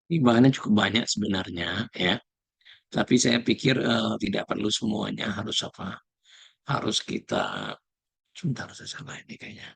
Bahannya cukup banyak sebenarnya ya, tapi saya pikir tidak perlu semuanya harus apa, harus kita, sebentar saya salah ini kayaknya.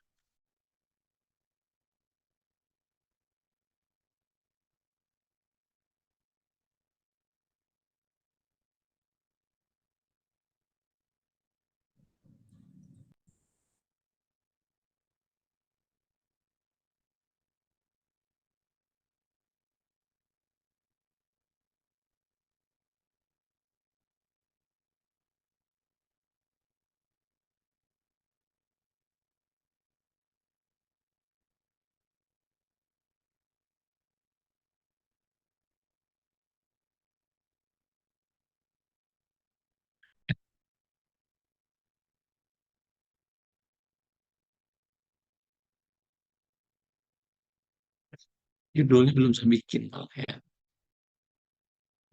Judulnya belum saya bikin, Pak, ya,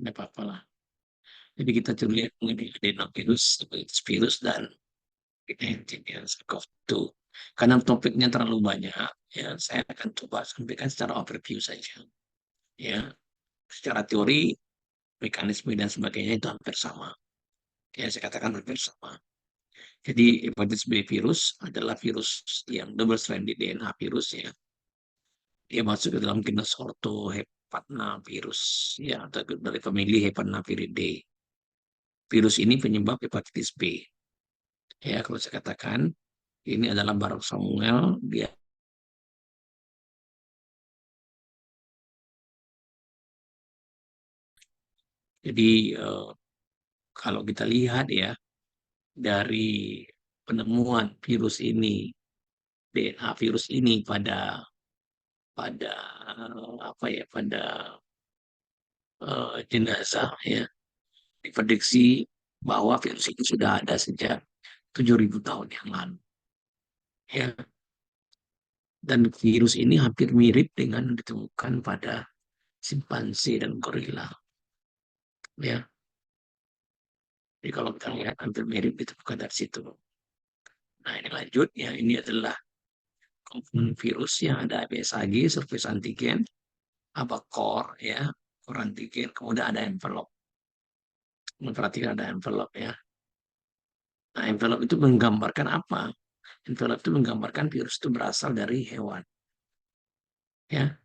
tidak apa-apa lah. Jadi kita coba lihat mengenai adenovirus, hepatitis virus, dan COVID-19 ya, SARS-CoV-2. Karena topiknya terlalu banyak, ya saya akan coba sampaikan secara overview saja. Ya, secara teori, mekanisme dan sebagainya itu hampir sama. Ya, saya katakan hampir sama. Jadi hepatitis B virus adalah virus yang double stranded DNA virus ya. Dia masuk ke dalam genus orthohepatnavirus ya, atau dari famili Hepatnaviridae. Virus ini penyebab hepatitis B. Ya, kalau saya katakan ini adalah Barak Samuel, dia jadi kalau kita lihat ya dari penemuan virus ini, DNA virus ini pada pada apa ya, pada jenazah ya, diprediksi bahwa virus ini sudah ada sejak 7.000 tahun yang lalu ya, dan virus ini hampir mirip dengan ditemukan pada simpanse dan gorila ya. Jadi kalau kita lihat hampir mirip ditemukan dari situ. Nah, ini lanjut ya, ini adalah komponen virus yang ada BSAG, surface antigen, apa core ya, core antigen, kemudian ada envelope. Perhatikan ada envelope ya. Nah, envelope itu menggambarkan apa? Envelope itu menggambarkan virus itu berasal dari hewan ya.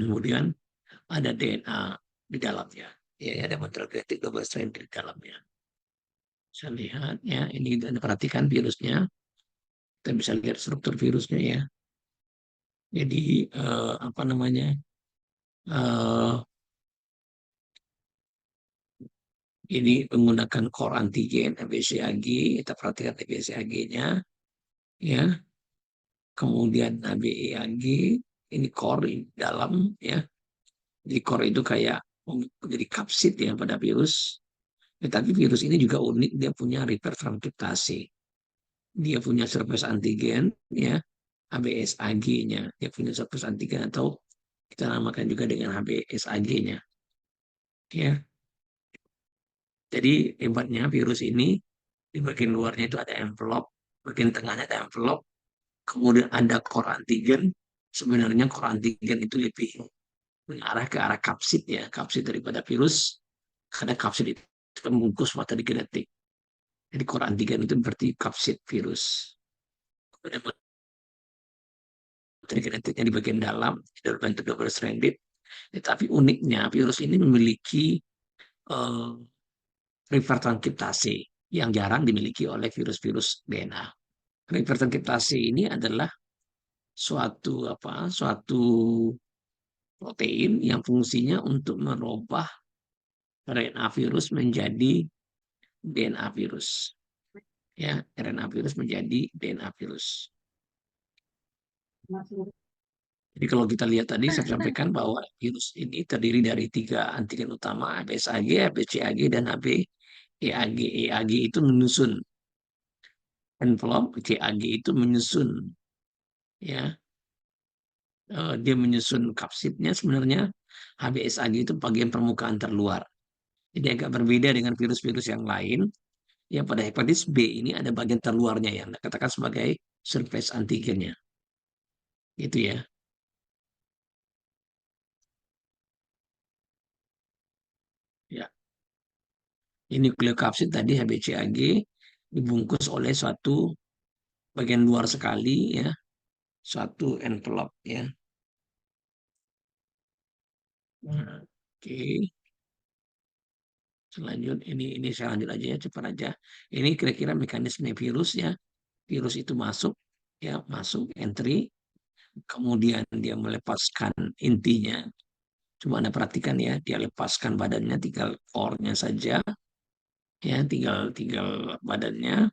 Kemudian ada DNA di dalamnya. Ya, ada mononucleotik double strand di dalamnya. Bisa lihat ya, ini kita perhatikan virusnya. Kita bisa lihat struktur virusnya ya. Jadi apa namanya? eh, ini menggunakan core antigen ABCAG. Kita perhatikan ABCAG-nya ya. Kemudian ABEAG, ini core di dalam ya. Jadi core itu kayak menjadi kapsid ya pada virus. Tetapi virus ini juga unik, dia punya reverse transkriptase. Dia punya surface antigen ya, HBsAg-nya. Dia punya surface antigen atau kita namakan juga dengan HBsAg-nya. Ya. Jadi hebatnya virus ini di bagian luarnya itu ada envelope, bagian tengahnya ada envelope, kemudian ada core antigen. Sebenarnya core antigen itu lebih mengarah ke arah kapsid ya, kapsid daripada virus. Karena kapsid itu membungkus materi genetik. Jadi core antigen itu berarti kapsid virus. Kemudian materi genetiknya di bagian dalam, berbentuk double stranded. Tetapi uniknya virus ini memiliki uh, reverse transkriptase yang jarang dimiliki oleh virus-virus DNA. Reverse transkriptase ini adalah suatu protein yang fungsinya untuk merubah RNA virus menjadi DNA virus. Ya, RNA virus menjadi DNA virus. Jadi kalau kita lihat tadi saya sampaikan bahwa virus ini terdiri dari tiga antigen utama, ABSAG, ABCAG, dan ABEAG. EAG itu menyusun envelope, CAG itu menyusun ya, dia menyusun kapsidnya. Sebenarnya HBsAg itu bagian permukaan terluar. Jadi agak berbeda dengan virus-virus yang lain. Ya, pada hepatitis B ini ada bagian terluarnya yang dikatakan sebagai surface antigennya. Gitu ya. Ya, ini nukleokapsid tadi HBCAG dibungkus oleh suatu bagian luar sekali ya, suatu envelop ya. Nah, oke, ini saya lanjut aja ya, cepat aja. Ini kira-kira mekanisme virus ya. Virus itu masuk ya, masuk entry, kemudian dia melepaskan intinya. Coba Anda perhatikan ya, dia lepaskan badannya, tinggal core-nya saja ya, tinggal tinggal badannya.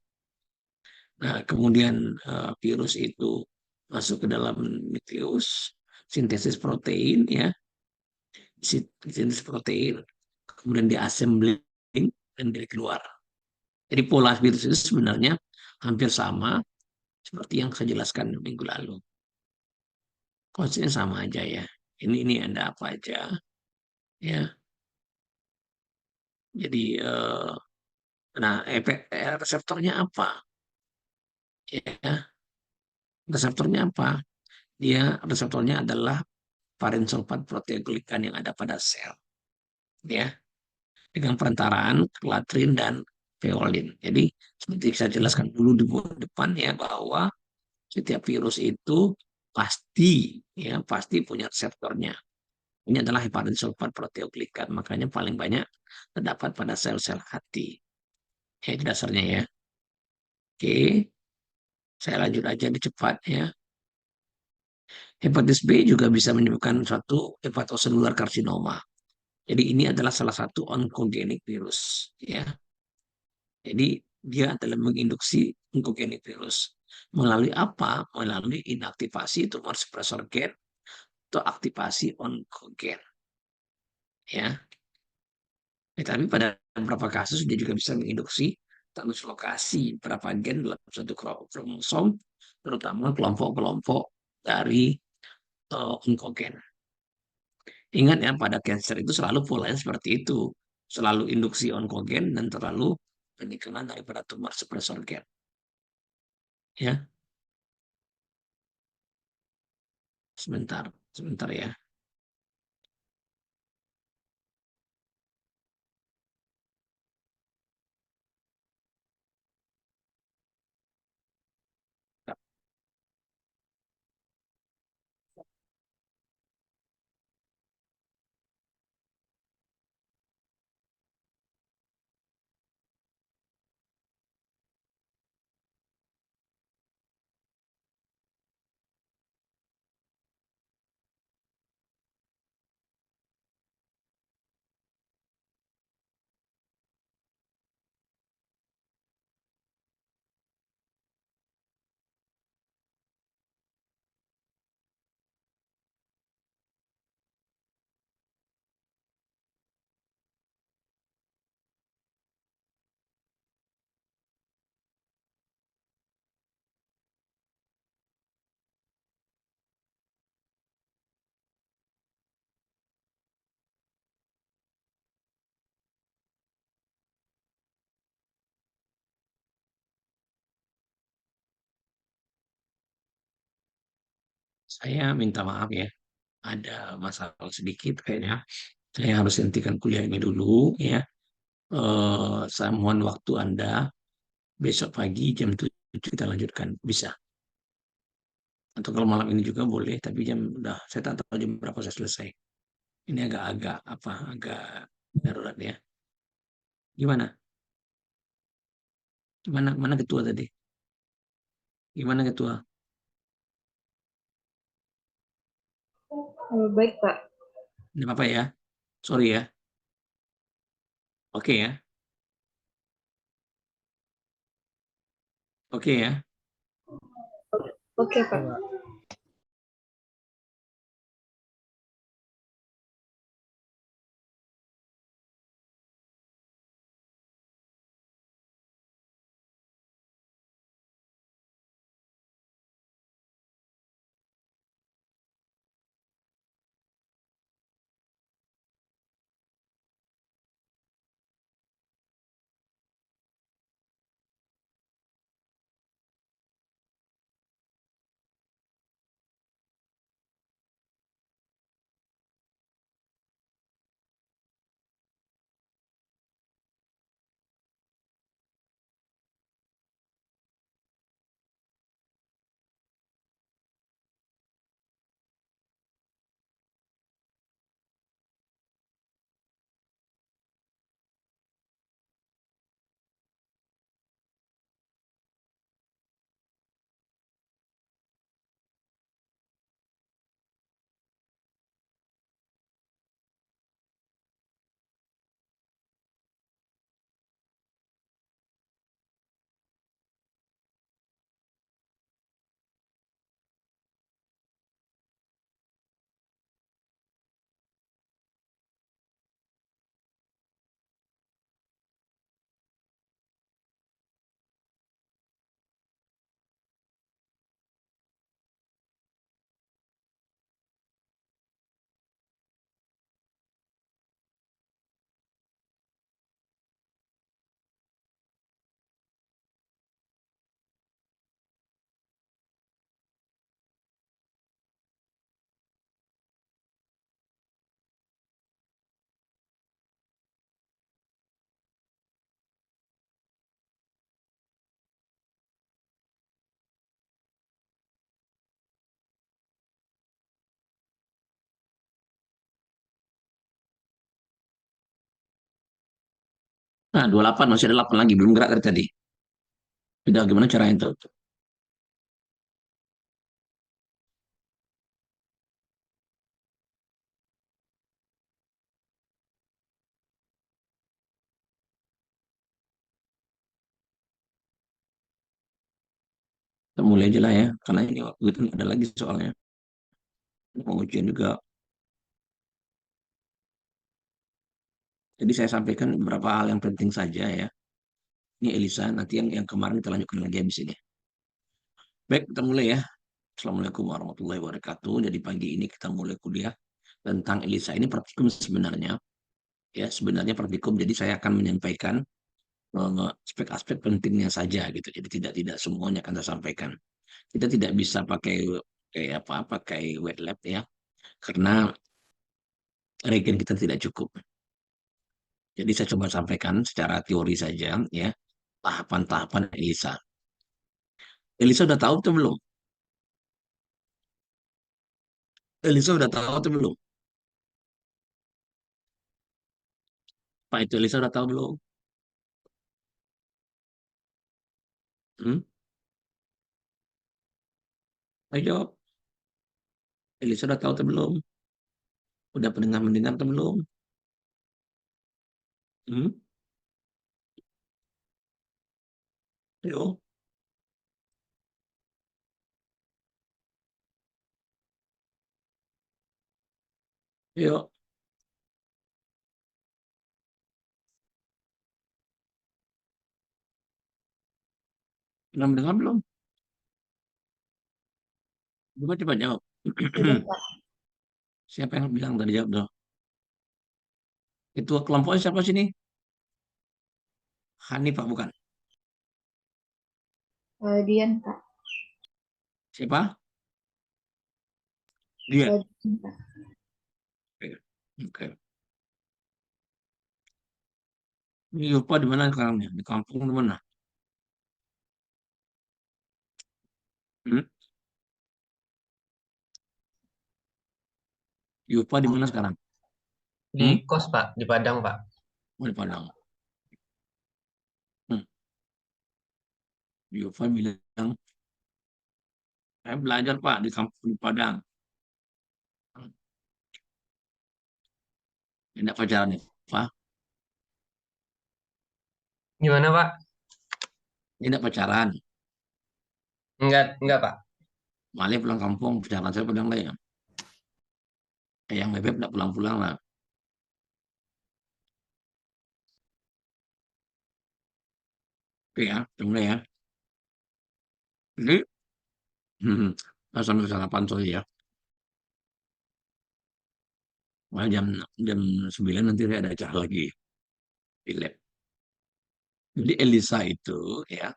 Nah, kemudian virus itu masuk ke dalam nukleus, sintesis protein ya, sintesis protein, kemudian diassembling dan dari keluar. Jadi pola virus itu sebenarnya hampir sama seperti yang saya jelaskan minggu lalu. Konsepnya sama aja ya. Ini Anda apa aja ya. Jadi nah efek reseptornya apa? Ya, reseptornya apa? Dia reseptornya adalah varin sulfat proteoglikan yang ada pada sel ya, dengan perantaraan latrin dan veolin. Jadi seperti saya jelaskan dulu di depan ya, bahwa setiap virus itu pasti punya reseptornya. Ini adalah heparin sulfat proteoglikan, makanya paling banyak terdapat pada sel-sel hati. Ya, itu dasarnya ya. Oke, saya lanjut aja di cepat ya. Hepatitis B juga bisa menyebabkan suatu hepatoselular karsinoma. Jadi ini adalah salah satu onkogenik virus ya. Jadi dia adalah menginduksi onkogenik virus. Melalui apa? Melalui inaktivasi tumor suppressor gen atau aktivasi onkogen ya. Tapi pada beberapa kasus dia juga bisa menginduksi translokasi berapa gen dalam satu kromosom, terutama kelompok-kelompok dari onkogen. Ingat ya, pada cancer itu selalu polanya seperti itu. Selalu induksi onkogen dan terlalu penekanan daripada tumor suppressor gen. Ya, sebentar, sebentar ya. Saya minta maaf ya. Ada masalah sedikit kayaknya. Saya harus hentikan kuliah ini dulu ya. Saya mohon waktu Anda besok pagi jam 7 kita lanjutkan. Bisa. Atau kalau malam ini juga boleh, tapi jam udah saya tak tahu jam berapa saya selesai. Ini agak-agak apa? Agak darurat ya. Gimana? Gimana ketua tadi? Gimana ketua? Baik, Pak. Ini apa ya? Sorry ya. Oke ya. Oke ya. Oke, Pak. Nah, 28 masih ada 8 lagi belum gerak dari tadi. Udah gimana caranya itu? Kita mulai aja lah ya, karena ini waktu itu ada lagi soalnya. Mau ujian juga. Jadi saya sampaikan beberapa hal yang penting saja ya. Ini Elisa, nanti yang kemarin kita lanjutkan lagi habis ini. Baik, kita mulai ya. Assalamualaikum warahmatullahi wabarakatuh. Jadi pagi ini kita mulai kuliah tentang Elisa. Ini praktikum sebenarnya. Ya, sebenarnya praktikum. Jadi saya akan menyampaikan aspek-aspek pentingnya saja gitu. Jadi tidak tidak semuanya akan saya sampaikan. Kita tidak bisa pakai kayak apa pakai wet lab ya, karena regen kita tidak cukup. Jadi saya coba sampaikan secara teori saja ya, tahapan-tahapan Elisa. Elisa udah tahu atau belum? Elisa udah tahu atau belum? Pak itu Elisa udah tahu belum? Hmm? Ayo jawab. Elisa udah tahu atau belum? Udah pernah mendengar atau belum? Hmm? Ayo, ayo. Pernah mendengar belum? Coba jawab. Udah, Pak. Siapa yang bilang tadi jawab dong? Ketua kelompoknya siapa sini? Hani Pak bukan? Dian, Pak. Siapa? Dia. Dian, Pak. Oke. Oke. Ini Yupa di mana sekarang nih? Di kampung di mana? Hmm? Yupa di mana sekarang? Di Hmm? kos, Pak, di Padang, Pak. Oh, di Padang. Hmm. Yupa bilang, saya belajar Pak di kampung di Padang. Hmm. Tidak pacaran nih, Pak. Gimana, Pak? Tidak pacaran. Enggak, Pak. Malah pulang kampung, pacaran saya Padang lah ya. Yang bebek tidak pulang-pulang lah. Oke ya, mulai ya. Jadi, sampai sarapan sorry ya. Nah, jam 9 nanti saya ada acara lagi di lab. Jadi ELISA itu ya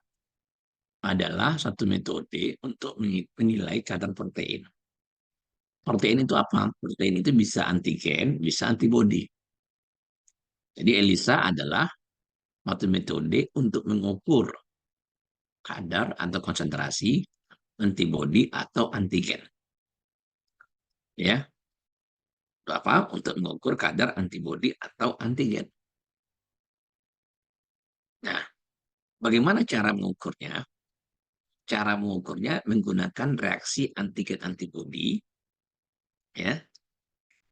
adalah satu metode untuk menilai kadar protein. Protein itu apa? Protein itu bisa antigen, bisa antibodi. Jadi ELISA adalah satu metode untuk mengukur kadar atau konsentrasi antibodi atau antigen. Ya, apa? Untuk mengukur kadar antibodi atau antigen. Nah, bagaimana cara mengukurnya? Cara mengukurnya menggunakan reaksi antigen antibodi ya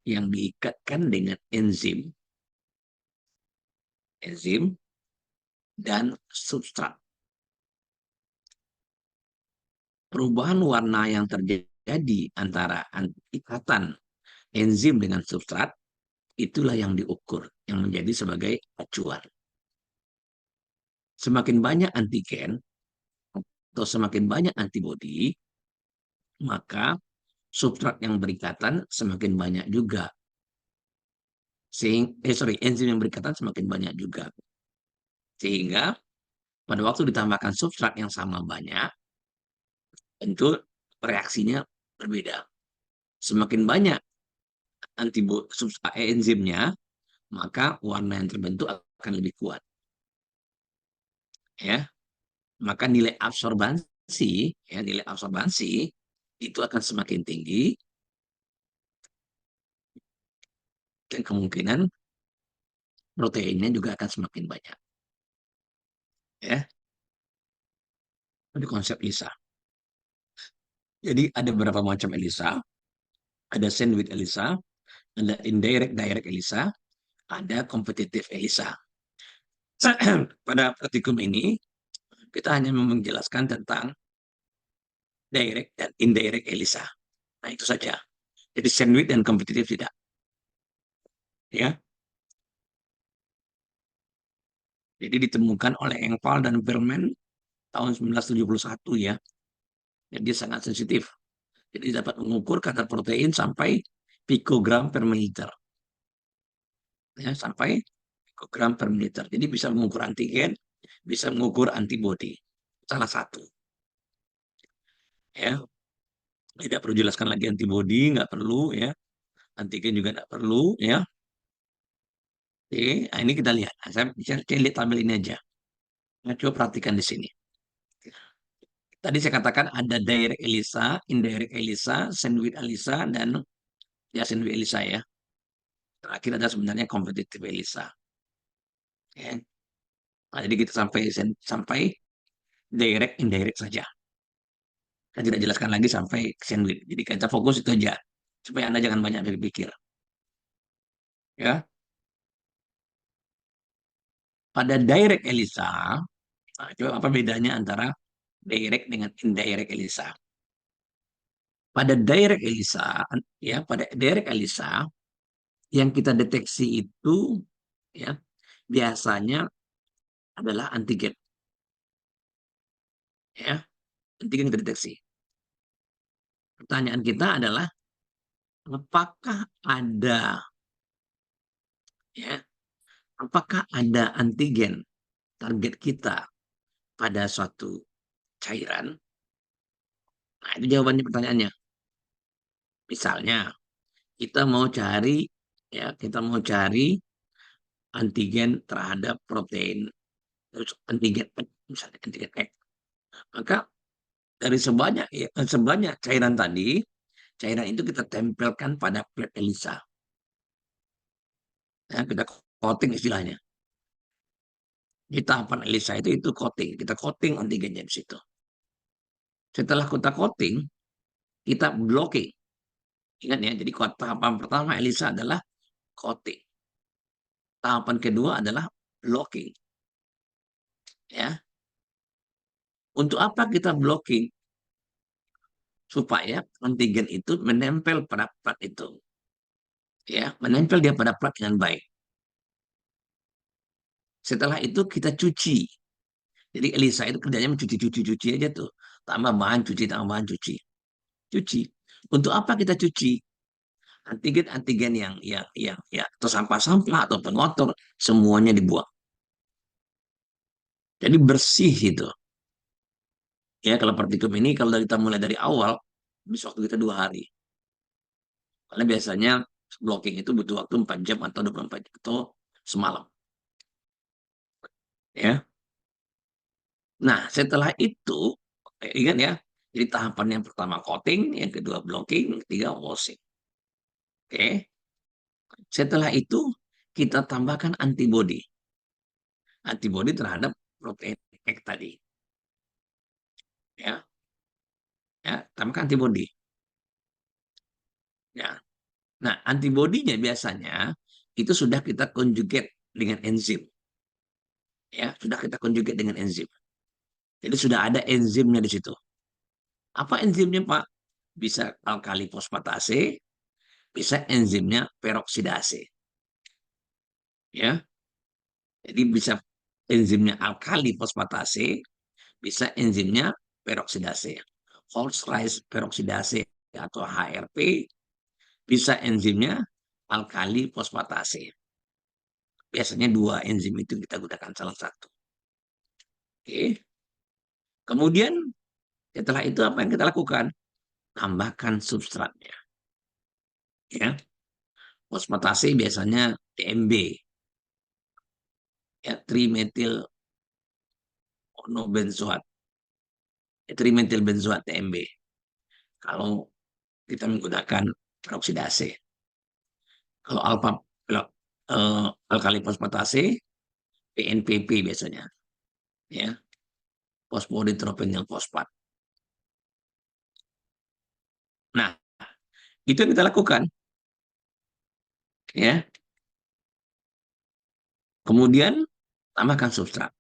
yang diikatkan dengan enzim dan substrat. Perubahan warna yang terjadi antara ikatan enzim dengan substrat itulah yang diukur, yang menjadi sebagai acuan. Semakin banyak antigen atau semakin banyak antibodi, maka substrat yang berikatan semakin banyak juga. Enzim yang berikatan semakin banyak juga. Sehingga pada waktu ditambahkan substrat yang sama banyak, tentu reaksinya berbeda. Semakin banyak enzimnya, maka warna yang terbentuk akan lebih kuat. Ya, maka nilai absorbansi itu akan semakin tinggi dan kemungkinan proteinnya juga akan semakin banyak. Ya, itu konsep ELISA. Jadi ada beberapa macam ELISA. Ada sandwich ELISA, ada indirect direct ELISA, ada competitive ELISA. Pada praktikum ini kita hanya menjelaskan tentang direct dan indirect ELISA. Nah, itu saja. Jadi sandwich dan kompetitif tidak. Ya. Jadi ditemukan oleh Engvall dan Perlman tahun 1971 ya. Jadi dia sangat sensitif. Jadi dapat mengukur kadar protein sampai pikogram per mililiter. Ya, sampai pikogram per mililiter. Jadi bisa mengukur antigen, bisa mengukur antibodi. Salah satu. Ya, tidak perlu jelaskan lagi antibodi, nggak perlu ya. Antigen juga nggak perlu ya. Oke, nah ini kita lihat. Nah, saya lihat tabel ini aja. Nah, coba perhatikan di sini. Tadi saya katakan ada direct ELISA, indirect ELISA, sandwich ELISA, dan ya sandwich ELISA ya. Terakhir ada sebenarnya competitive ELISA. Ya. Nah, jadi kita sampai direct, indirect saja. Saya tidak jelaskan lagi sampai sandwich. Jadi kita fokus itu aja. Supaya Anda jangan banyak berpikir. Ya. Pada direct ELISA, nah, coba apa bedanya antara direct dengan indirect ELISA? Pada direct ELISA, ya, pada direct ELISA yang kita deteksi itu ya biasanya adalah antigen, ya, antigen yang terdeteksi. Pertanyaan kita adalah apakah ada ya, apakah ada antigen target kita pada suatu cairan? Nah, itu jawabannya pertanyaannya. Misalnya kita mau cari antigen terhadap protein, terus antigen misalnya antigen X. Maka dari sebanyak cairan tadi, cairan itu kita tempelkan pada plate ELISA. Ya, kita coating istilahnya. Di tahapan ELISA itu coating. Kita coating antigennya di situ. Setelah kita coating, kita blocking. Ingat ya, jadi tahapan pertama ELISA adalah coating. Tahapan kedua adalah blocking. Ya, untuk apa kita blocking? Supaya antigen itu menempel pada plat itu. Ya, menempel dia pada plat dengan baik. Setelah itu kita cuci. Jadi ELISA itu kerjanya mencuci aja tuh. Tambah bahan cuci, tambah bahan cuci. Cuci. Untuk apa kita cuci? Antigen-antigen yang ya atau sampah-sampah atau pengotor semuanya dibuang. Jadi bersih itu. Ya kalau partikum ini kalau kita mulai dari awal, bisa waktu kita 2 hari. Karena biasanya blocking itu butuh waktu 4 jam atau 24 jam atau semalam. Ya. Nah, setelah itu, ingat ya, jadi tahapan yang pertama coating, yang kedua blocking, yang ketiga washing. Oke. Setelah itu, kita tambahkan antibody. Antibody terhadap protein X tadi. Ya, ya, tambahkan antibody. Ya. Nah, antibodinya biasanya itu sudah kita conjugate dengan enzim. Ya, sudah kita conjugate dengan enzim. Jadi sudah ada enzimnya di situ. Apa enzimnya, Pak? Bisa alkali fosfatase, bisa enzimnya peroksidase. Ya, jadi bisa enzimnya alkali fosfatase, bisa enzimnya peroksidase. Holz-Rice peroksidase atau HRP, bisa enzimnya alkali fosfatase. Biasanya 2 enzim itu kita gunakan salah satu. Oke. Kemudian setelah itu apa yang kita lakukan? Tambahkan substratnya. Ya. Fosfatase biasanya TMB. Ya, trimetil monobenzoat. Trimetil benzoat TMB. Kalau kita menggunakan peroksidase. Kalau alkali fosfatase PNPP biasanya. ya, fosfodietrogenyl fosfat. Nah, itu yang kita lakukan, ya. Kemudian tambahkan substrat.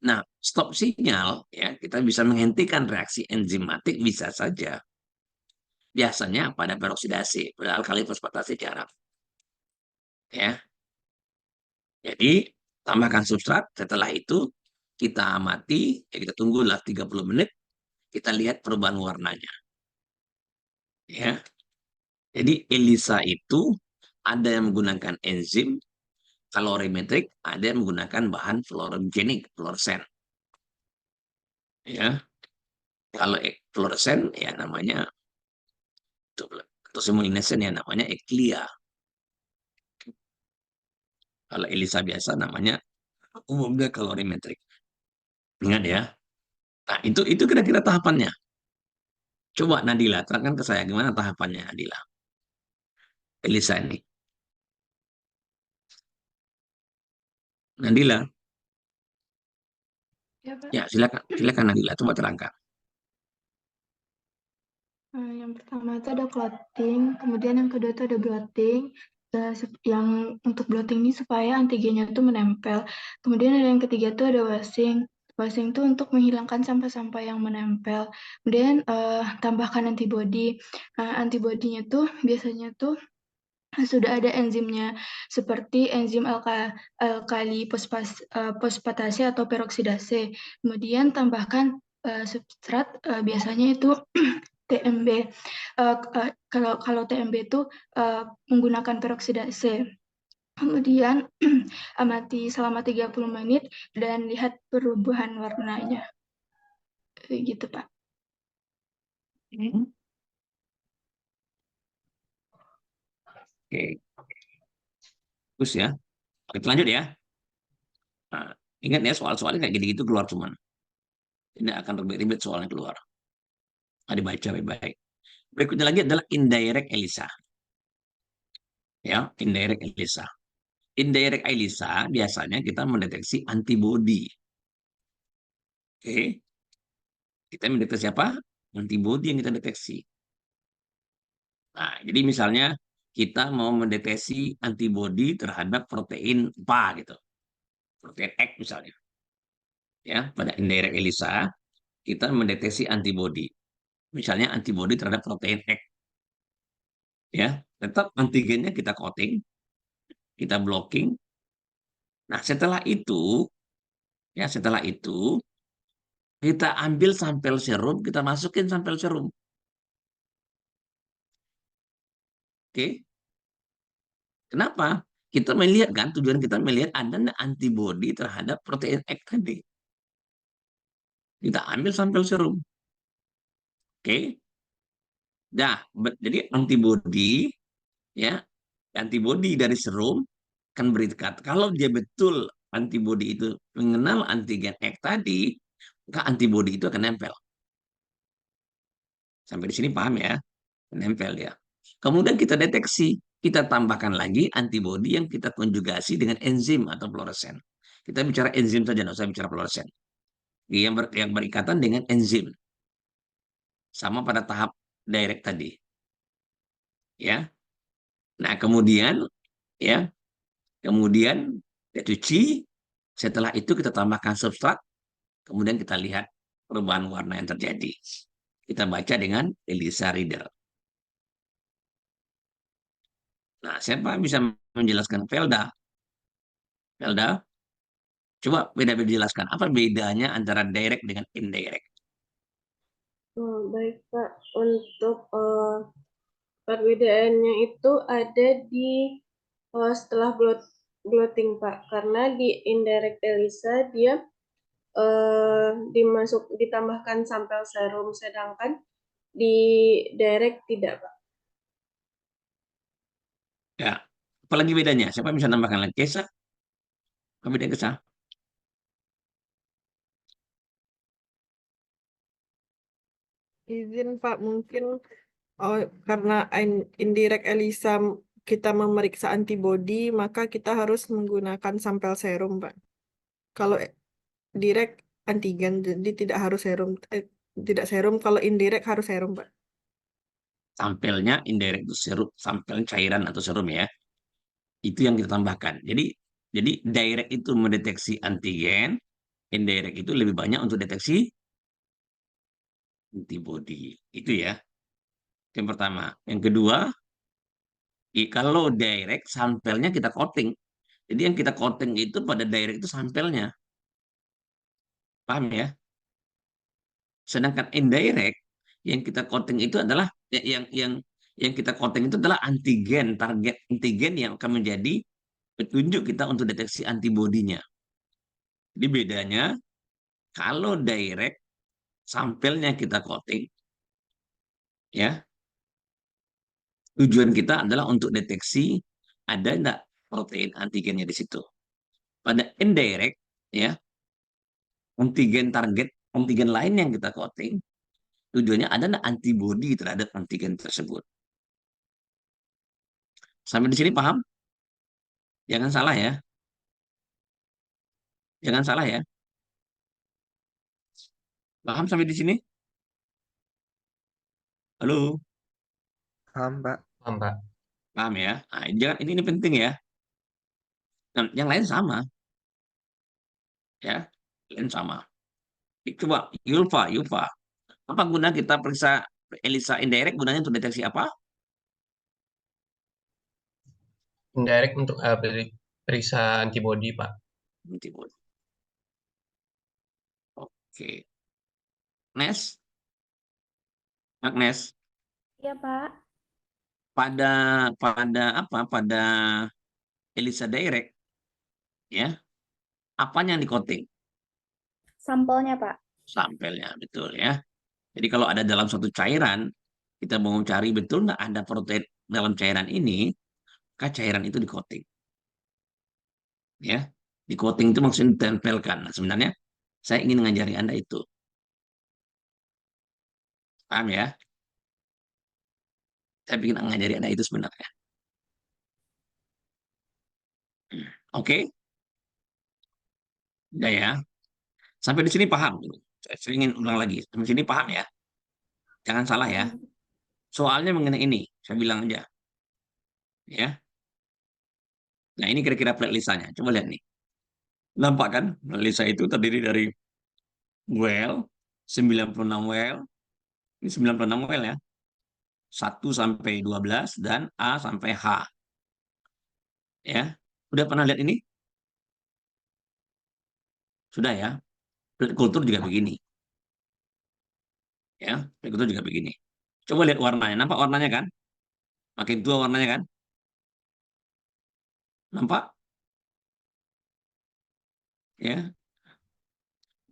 Nah, stop sinyal, ya, kita bisa menghentikan reaksi enzimatik bisa saja. Biasanya pada peroksidasi, pada alkali fosfatase jarang. Ya, jadi tambahkan substrat. Setelah itu kita amati, ya kita tunggulah 30 menit. Kita lihat perubahan warnanya. Ya, jadi ELISA itu ada yang menggunakan enzim kalorimetrik, ada yang menggunakan bahan fluorogenik, fluoresen. Ya, kalau fluoresen ya namanya atau semoluminescent ya namanya eklia. Kalau ELISA biasa namanya umumnya kalorimetrik. Ingat ya. Nah, itu kira-kira tahapannya. Coba Nadila, terangkan ke saya gimana tahapannya Nadila. ELISA ini. Nadila, Ya, Pak. ya silakan, silakan Nadila, coba terangkan. Yang pertama itu ada clotting, kemudian yang kedua itu ada blotting. Yang untuk blotting ini supaya antigennya itu menempel. Kemudian ada yang ketiga itu ada wasing. Wasing itu untuk menghilangkan sampah-sampah yang menempel. Kemudian tambahkan antibody. Antibodinya tuh biasanya tuh sudah ada enzimnya seperti enzim alkali fosfatase atau peroksidase. Kemudian tambahkan substrat, biasanya itu TMB. Kalau TMB itu menggunakan peroksidase. Kemudian amati selama 30 menit dan lihat perubahan warnanya. Gitu, Pak. Oke, terus ya. Oke, lanjut ya. Nah, ingat ya soal-soalnya kayak gitu-gitu keluar cuman. Tidak akan ribet-ribet soalnya keluar. Nah, dibaca baik-baik. Berikutnya lagi adalah indirect ELISA. Ya, indirect ELISA. Indirect ELISA biasanya kita mendeteksi antibody. Oke, kita mendeteksi apa? Antibody yang kita deteksi. Nah, jadi misalnya kita mau mendeteksi antibody terhadap protein apa gitu. Protein X misalnya. Ya, pada indirect ELISA kita mendeteksi antibody. Misalnya antibody terhadap protein X. Ya, tetap antigennya kita coating, kita blocking. Nah, setelah itu kita ambil sampel serum, kita masukin sampel serum. Oke. Kenapa? Kita melihat kan, tujuan kita melihat ada antibody terhadap protein X tadi. Kita ambil sampel serum. Oke. Nah, jadi antibody dari serum kan berikat. Kalau dia betul antibody itu mengenal antigen X tadi, maka antibody itu akan nempel. Sampai di sini paham ya? Nempel ya. Kemudian kita deteksi, kita tambahkan lagi antibody yang kita konjugasi dengan enzim atau fluoresen. Kita bicara enzim saja, nggak usah bicara fluoresen. Yang berikatan dengan enzim. Sama pada tahap direct tadi. Ya. Nah, ya, kemudian kita cuci, setelah itu kita tambahkan substrat, kemudian kita lihat perubahan warna yang terjadi. Kita baca dengan ELISA reader. Nah, siapa bisa menjelaskan Velda? Velda, coba beda-beda jelaskan. Apa bedanya antara direct dengan indirect? Oh, baik, Pak. Untuk perbedaannya itu ada di setelah blotting, Pak. Karena di indirect ELISA dia ditambahkan sampel serum, sedangkan di direct tidak, Pak. Ya, apalagi bedanya? Siapa bisa nambahkan lagi? Kesa? Apa beda Kesa? Izin Pak, mungkin karena indirect ELISA kita memeriksa antibody, maka kita harus menggunakan sampel serum, Pak. Kalau direct antigen, jadi tidak harus serum. Tidak serum, kalau indirect harus serum, Pak. Sampelnya indirect itu serum, sampel cairan atau serum ya. Itu yang kita tambahkan. Jadi direct itu mendeteksi antigen, indirect itu lebih banyak untuk deteksi antibody. Itu ya. Yang pertama. Yang kedua, kalau direct sampelnya kita coating. Jadi yang kita coating itu pada direct itu sampelnya. Paham ya? Sedangkan indirect yang kita coating itu adalah yang kita coating itu adalah antigen, target antigen yang akan menjadi petunjuk kita untuk deteksi antibodinya. Jadi bedanya kalau direct sampelnya kita coating, ya tujuan kita adalah untuk deteksi ada enggak protein antigennya di situ. Pada indirect, ya antigen target antigen lain yang kita coating, tujuannya ada enggak antibodi terhadap antigen tersebut. Sampai di sini paham? Jangan salah ya. Jangan salah ya. Paham sampai di sini? Halo, Paham, Pak. Paham, Pak. paham ya? Nah, jangan ini penting ya. Nah, yang lain sama ya. Lain sama. Coba Yulfa. Apa guna kita periksa ELISA indirect gunanya untuk deteksi apa? Indirect untuk periksa antibody, Pak. Antibody. Oke. Nes, Agnes, Iya, Pak. pada pada apa? Pada ELISA direct ya, apanya yang di coating? Sampelnya, Pak. Sampelnya, betul ya. Jadi kalau ada dalam suatu cairan, kita mau cari betul nggak ada protein dalam cairan ini, maka cairan itu di coating. Ya, di coating itu maksudnya ditempelkan. Nah, sebenarnya saya ingin mengajari Anda itu. Paham ya? Saya ingin mengajari Anda itu sebenarnya. Oke, udah ya. Sampai di sini paham. Saya ingin ulang lagi. Sampai sini paham ya? Jangan salah ya. Paham. Soalnya mengenai ini, saya bilang aja. Ya. Nah, ini kira-kira plate listanya. Coba lihat nih. Nampak kan? Plate lista itu terdiri dari well, 96 well. Ini 96 well ya. 1 sampai 12 dan A sampai H. Ya. Udah pernah lihat ini? Sudah ya. Plate kultur juga begini. Ya, plate kultur juga begini. Coba lihat warnanya. Nampak warnanya kan? Makin tua warnanya kan? Nampak? Ya.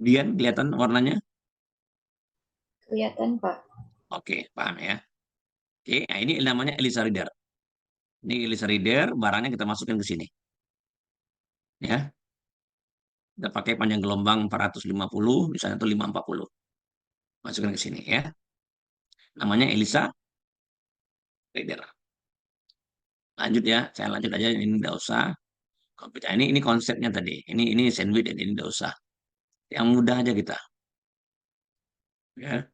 Dian kelihatan warnanya? Kelihatan, Pak. Oke, paham ya. Oke, nah ini namanya ELISA reader. Ini ELISA reader, barangnya kita masukkan ke sini. Ya, kita pakai panjang gelombang 450, misalnya itu 540. Masukkan ke sini ya. Namanya ELISA reader. Lanjut ya, saya lanjut aja. Ini tidak usah. Komputer ini konsepnya tadi. Ini sandwich dan ini tidak usah. Yang mudah aja kita. Ya.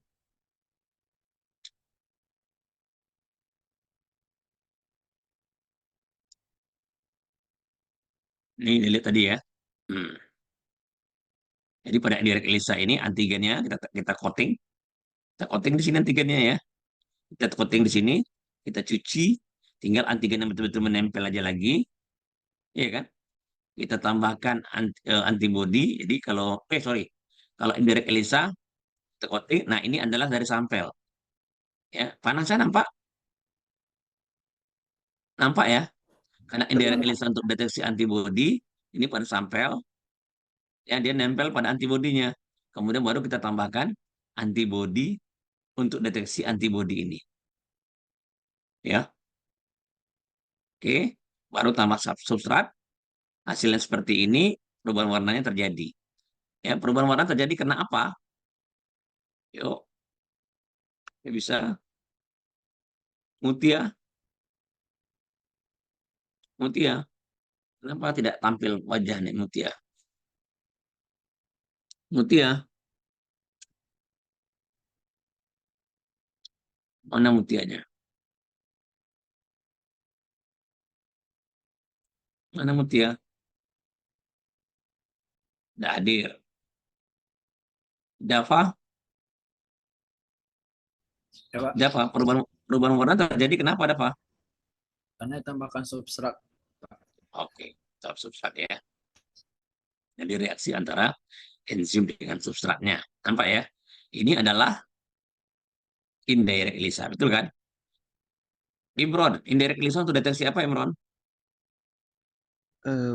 Ini dilihat tadi ya. Hmm. Jadi pada indirect ELISA ini antigennya kita coating. Kita coating di sini antigennya ya. Kita coating di sini, kita cuci, tinggal antigen yang betul-betul menempel aja lagi. Ya kan? Kita tambahkan antibody. Jadi kalau indirect ELISA kita coating, nah ini adalah dari sampel. Ya, panasnya nampak? Nampak ya? Karena indirect ELISA untuk deteksi antibody, ini pada sampel, ya dia nempel pada antibodinya. Kemudian baru kita tambahkan antibody untuk deteksi antibody ini. Ya, oke. Baru tambah substrat, hasilnya seperti ini, perubahan warnanya terjadi. Ya, perubahan warna terjadi karena apa? Yuk, ya bisa Mutia, Mutia. Kenapa tidak tampil wajah nih Mutia? Mutia, mana mutianya? Mana mutia? Nggak hadir. Dava, Ya, Pak. Dava, perubahan warna terjadi kenapa, Dava? Karena ditambahkan substrat. Oke, substrat ya. Jadi reaksi antara enzim dengan substratnya. Nampak ya? Ini adalah indirect ELISA, betul kan? Imron, indirect ELISA untuk deteksi apa, Imron?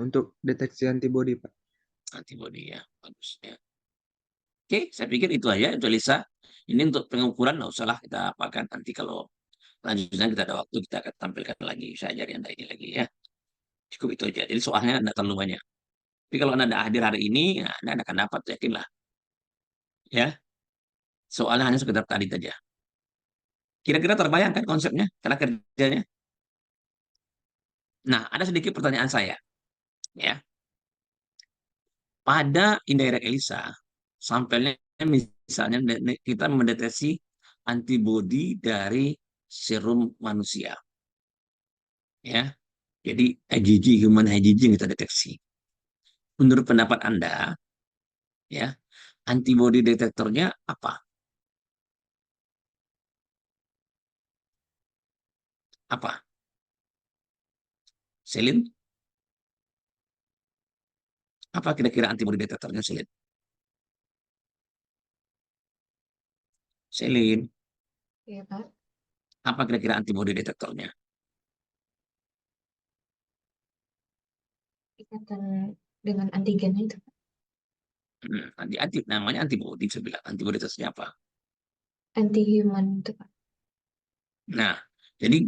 Untuk deteksi antibodi, Pak. Antibody ya, bagus ya. Oke, saya pikir itu aja, itu ELISA. Ini untuk pengukuran, nggak usahlah kita apakan. Nanti kalau lanjutnya kita ada waktu, kita akan tampilkan lagi. Saya ajari Anda ini lagi ya. Cukup itu aja. Jadi soalnya Anda terlalu banyak. Tapi kalau Anda hadir hari ini, ya, Anda akan dapat, yakinlah. Ya, soalnya hanya sekedar tadi saja. Kira-kira terbayangkan konsepnya, cara kerjanya? Nah, ada sedikit pertanyaan saya. Ya, pada indirect ELISA, sampelnya misalnya kita mendeteksi antibodi dari serum manusia. Ya, jadi IgG, human IgG yang kita deteksi. Menurut pendapat Anda, ya, antibodi detektornya apa? Apa? Selin? Apa kira-kira antibodi detektornya Selin? Selin, Ya, Pak. apa kira-kira antibodi detektornya? Ikatan dengan antigennya itu. Namanya antibodi, saya bilang. Antibodi detektornya apa? Anti-human itu, Pak. Nah, jadi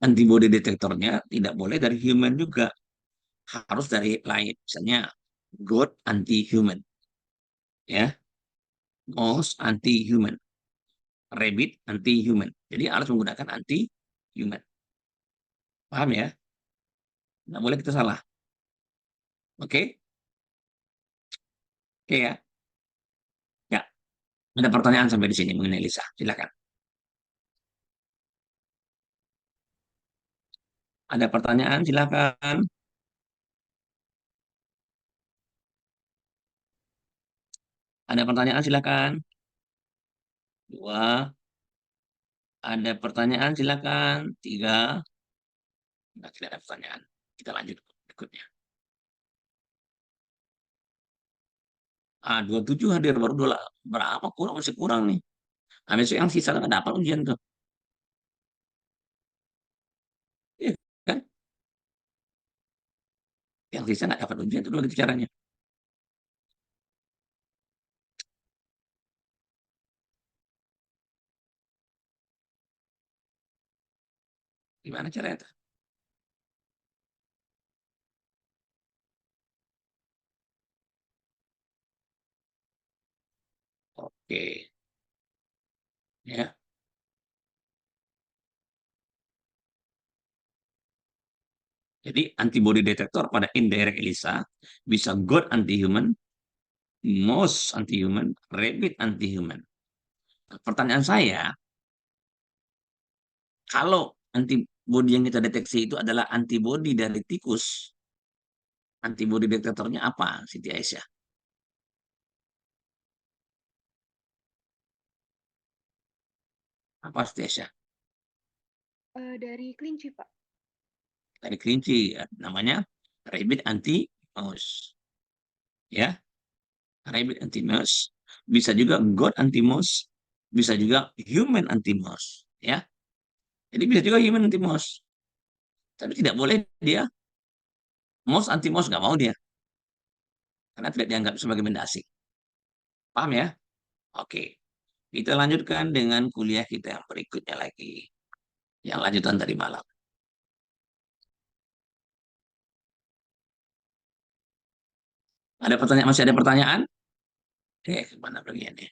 antibodi detektornya tidak boleh dari human juga. Harus dari lain. Misalnya, goat anti-human. Ya, mouse anti-human. Rabbit anti-human. Jadi harus menggunakan anti-human. Paham ya? Nggak boleh kita salah. Oke? Oke ya? Ya. Ada pertanyaan sampai di sini mengenai Lisa. Silakan. Ada pertanyaan? Silakan. Ada pertanyaan? Silakan. Dua. Ada pertanyaan? Silakan. Tiga. Nah, tidak ada pertanyaan. Kita lanjut berikutnya. 27 hadir baru berapa kurang, masih kurang nih. Nah, besok yang sisa nggak dapat ujian tuh. Iya kan? Yang sisa nggak dapat ujian itu begitu caranya. Gimana caranya tuh? Oke. Ya. Jadi antibody detektor pada indirect ELISA bisa goat anti-human, mouse anti-human, rabbit anti-human. Nah, pertanyaan saya, kalau antibody yang kita deteksi itu adalah antibody dari tikus, antibody detektornya apa, Siti Aisyah? Apa, Siti Aisyah? Dari kelinci, Pak. Dari kelinci, namanya rabbit anti-mouse. Ya, rabbit anti-mouse. Bisa juga goat anti-mouse. Bisa juga human anti-mouse. Ya, jadi bisa juga human anti-mouse. Tapi tidak boleh dia mouse anti-mouse, nggak mau dia. Karena tidak dianggap sebagai benda asing. Paham ya? Oke. Kita lanjutkan dengan kuliah kita yang berikutnya lagi. Yang lanjutan tadi malam. Ada pertanyaan? Masih ada pertanyaan? Oke, kemana bagiannya?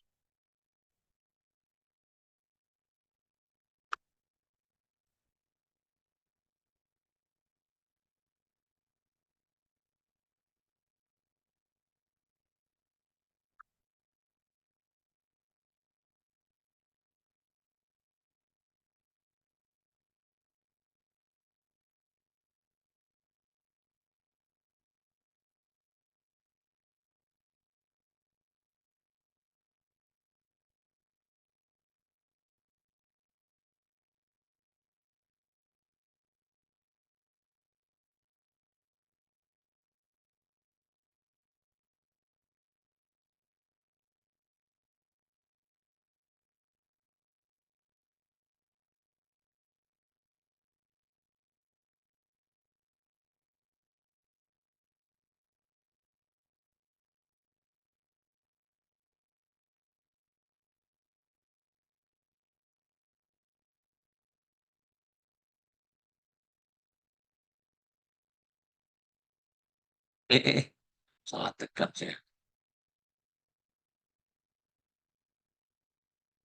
Salah tekat ya.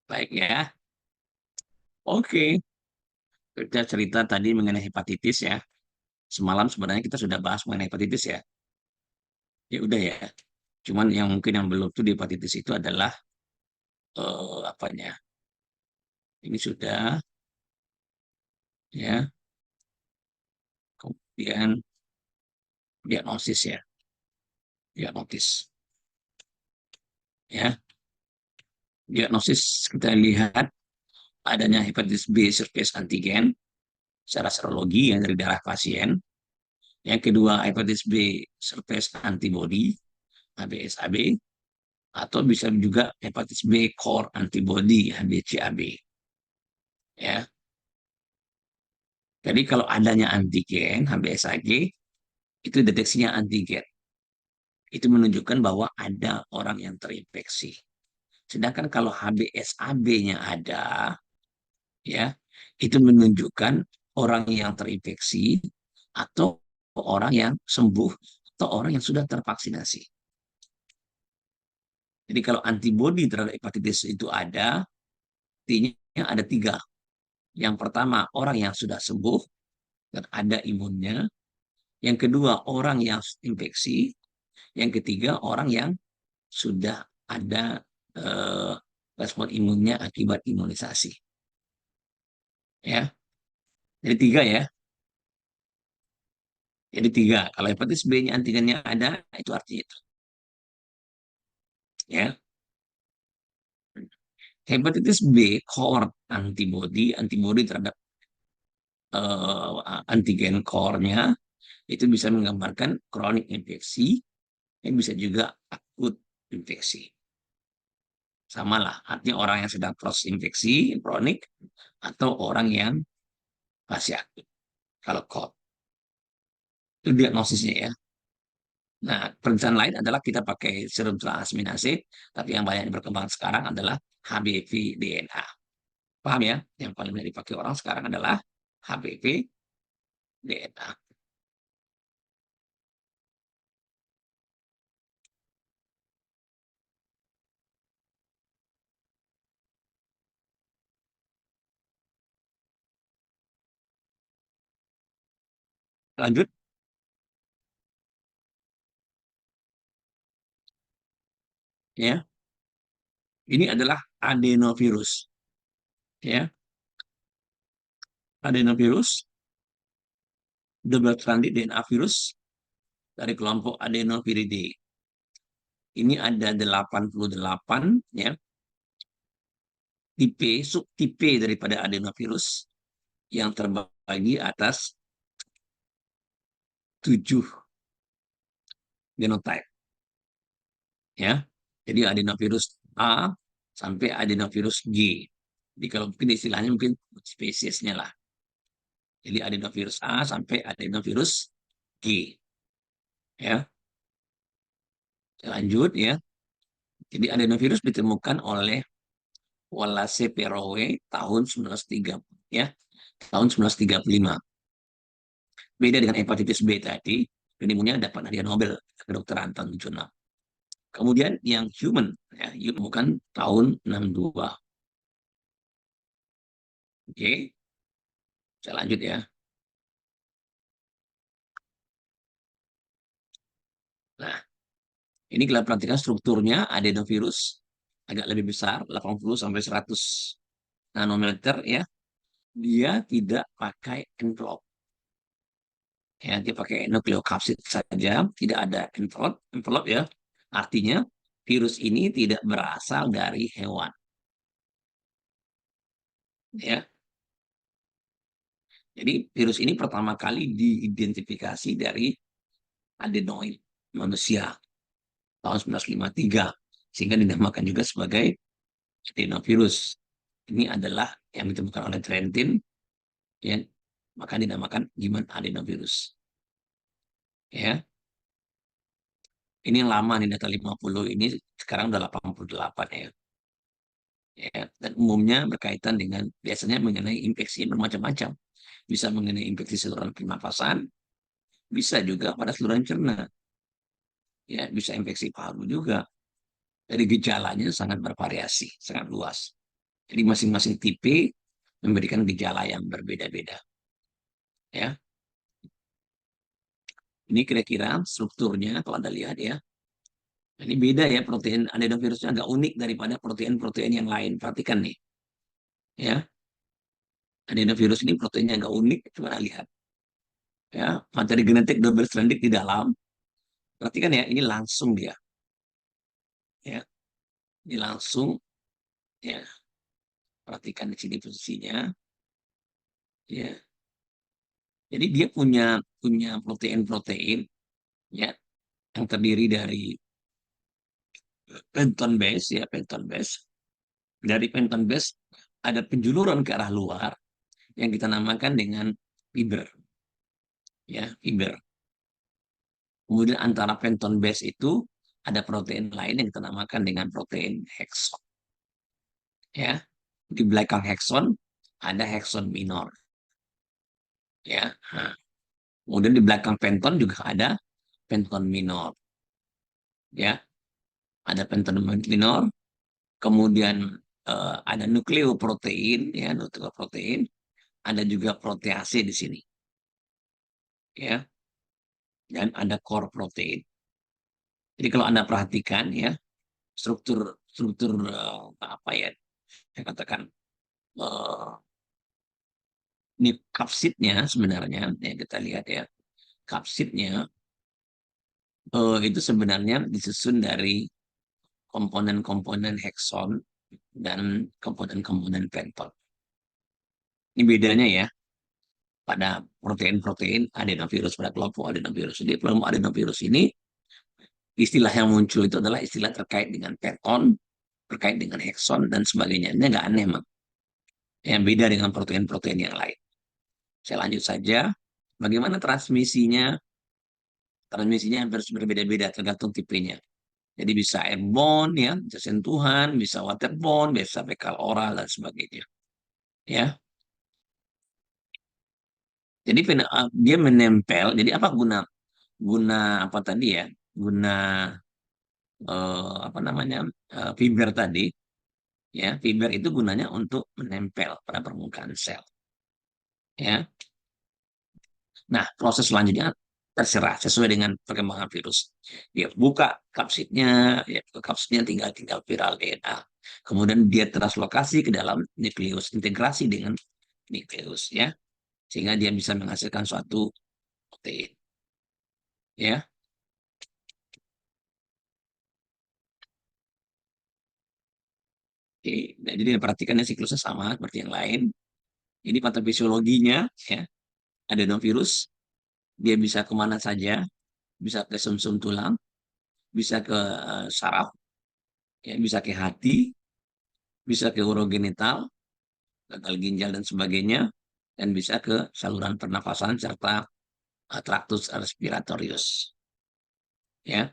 Baik ya. Oke. Kita cerita tadi mengenai hepatitis ya. Semalam sebenarnya kita sudah bahas mengenai hepatitis ya. Ya udah ya. Cuman yang mungkin yang belum tuh di hepatitis itu adalah apanya? Ini sudah ya. Kemudian diagnosis ya. Diagnosis ya. Diagnosis kita lihat adanya hepatitis B surface antigen secara serologi yang dari darah pasien. Yang kedua, hepatitis B surface antibody HBsAb, atau bisa juga hepatitis B core antibody HBcAb. Ya. Jadi kalau adanya antigen HBsAg itu deteksinya antigen. Itu menunjukkan bahwa ada orang yang terinfeksi. Sedangkan kalau HBsAb-nya ada, ya, itu menunjukkan orang yang terinfeksi atau orang yang sembuh atau orang yang sudah tervaksinasi. Jadi kalau antibodi terhadap hepatitis itu ada, artinya ada 3. Yang pertama, orang yang sudah sembuh dan ada imunnya. Yang kedua, orang yang infeksi. Yang ketiga, orang yang sudah ada respon imunnya akibat imunisasi. Ya, jadi 3 ya. Jadi 3. Kalau hepatitis B-nya antigennya ada, itu artinya itu. Ya. Hepatitis B core antibody terhadap antigen core-nya itu bisa menggambarkan kronik infeksi, yang bisa juga akut infeksi. Sama lah, artinya orang yang sedang proses infeksi kronik atau orang yang masih akut. Kalau core itu diagnosisnya ya. Nah, perencanaan lain adalah kita pakai serum transaminase, tapi yang banyak berkembang sekarang adalah HBV DNA. Paham ya? Yang paling banyak dipakai orang sekarang adalah HBV DNA. Lanjut ya. Ini adalah adenovirus ya. Adenovirus double stranded DNA virus dari kelompok Adenoviridae. Ini ada 88 ya tipe, subtipe daripada adenovirus yang terbagi atas 7 genotype. Ya. Jadi adenovirus A sampai adenovirus G. Jadi kalau mungkin istilahnya mungkin spesiesnya lah. Jadi adenovirus A sampai adenovirus G. Ya. Lanjut ya. Jadi adenovirus ditemukan oleh Wallace Perrowe tahun 1930 ya. Tahun 1935. Beda dengan hepatitis B tadi, pneumonia dapat hadiah Nobel kedokteran tahun 76. Kemudian yang human ya, ditemukan tahun 62. Oke. Saya lanjut ya. Nah, ini kita perhatikan strukturnya adenovirus agak lebih besar, 80 sampai 100 nanometer ya. Dia tidak pakai envelope. Ya, dia pakai nukleokapsid saja, tidak ada envelope ya. Artinya virus ini tidak berasal dari hewan. Ya. Jadi virus ini pertama kali diidentifikasi dari adenoid manusia tahun 1953 sehingga dinamakan juga sebagai adenovirus. Ini adalah yang ditemukan oleh Trentin ya, maka dinamakan human adenovirus. Ya. Ini yang lama nih data 50 ini sekarang udah 88 ya. Ya, dan umumnya berkaitan dengan biasanya mengenai infeksi bermacam-macam. Bisa mengenai infeksi saluran pernafasan, bisa juga pada saluran cerna. ya bisa infeksi paru juga. Jadi gejalanya sangat bervariasi, sangat luas. Jadi masing-masing tipe memberikan gejala yang berbeda-beda. Ya, ini kira-kira strukturnya kalau Anda lihat ya. Ini beda ya, protein adenovirusnya agak unik daripada protein-protein yang lain. Perhatikan nih, ya. Adenovirus ini proteinnya agak unik, coba lihat. Ya, materi genetik double stranded di dalam. Perhatikan ya, ini langsung dia. Ya, ini langsung ya. Perhatikan di sini posisinya. Ya. Jadi dia punya protein-protein ya yang terdiri dari penton base ya, penton base. Dari penton base ada penjuluran ke arah luar yang kita namakan dengan fiber. Ya, fiber. Kemudian antara penton base itu ada protein lain yang kita namakan dengan protein hekson. Ya, di belakang hekson ada hekson minor. Ya, nah, kemudian di belakang penton juga ada penton minor. Ya, ada penton minor. Kemudian ada nukleoprotein, ya, nukleoprotein. Ada juga protease di sini. Ya, dan ada core protein. Jadi kalau Anda perhatikan ya, struktur struktur apa ya, saya katakan ini kapsidnya sebenarnya ya, kita lihat ya, kapsidnya itu sebenarnya disusun dari komponen-komponen hekson dan komponen-komponen penton. Ini bedanya ya pada protein-protein adenovirus, pada kelompok adenovirus. Jadi kelompok adenovirus ini istilah yang muncul itu adalah istilah terkait dengan penton, terkait dengan hekson dan sebagainya. Ini nggak aneh, Mak. Yang beda dengan protein-protein yang lain. Saya lanjut saja. Bagaimana transmisinya? Transmisinya hampir berbeda-beda tergantung tipenya. Jadi bisa airborne, ya, bisa sentuhan, bisa waterborne, bisa fekal oral dan sebagainya. Ya. Jadi dia menempel. Jadi apa guna guna apa tadi ya? Guna apa namanya? Fiber tadi. Ya, fiber itu gunanya untuk menempel pada permukaan sel. Ya. Nah, proses selanjutnya terserah sesuai dengan perkembangan virus. Dia buka kapsidnya, ya buka kapsidnya tinggal viral DNA. Kemudian dia translokasi ke dalam nukleus, integrasi dengan nukleus ya, sehingga dia bisa menghasilkan suatu protein. Ya. Oke, nah, jadi perhatikannya siklusnya sama seperti yang lain. Ini patofisiologinya ya. Adenovirus dia bisa kemana saja, bisa ke sumsum tulang, bisa ke saraf, ya, bisa ke hati, bisa ke urogenital, gagal ginjal dan sebagainya, dan bisa ke saluran pernafasan serta traktus respiratorius. Ya,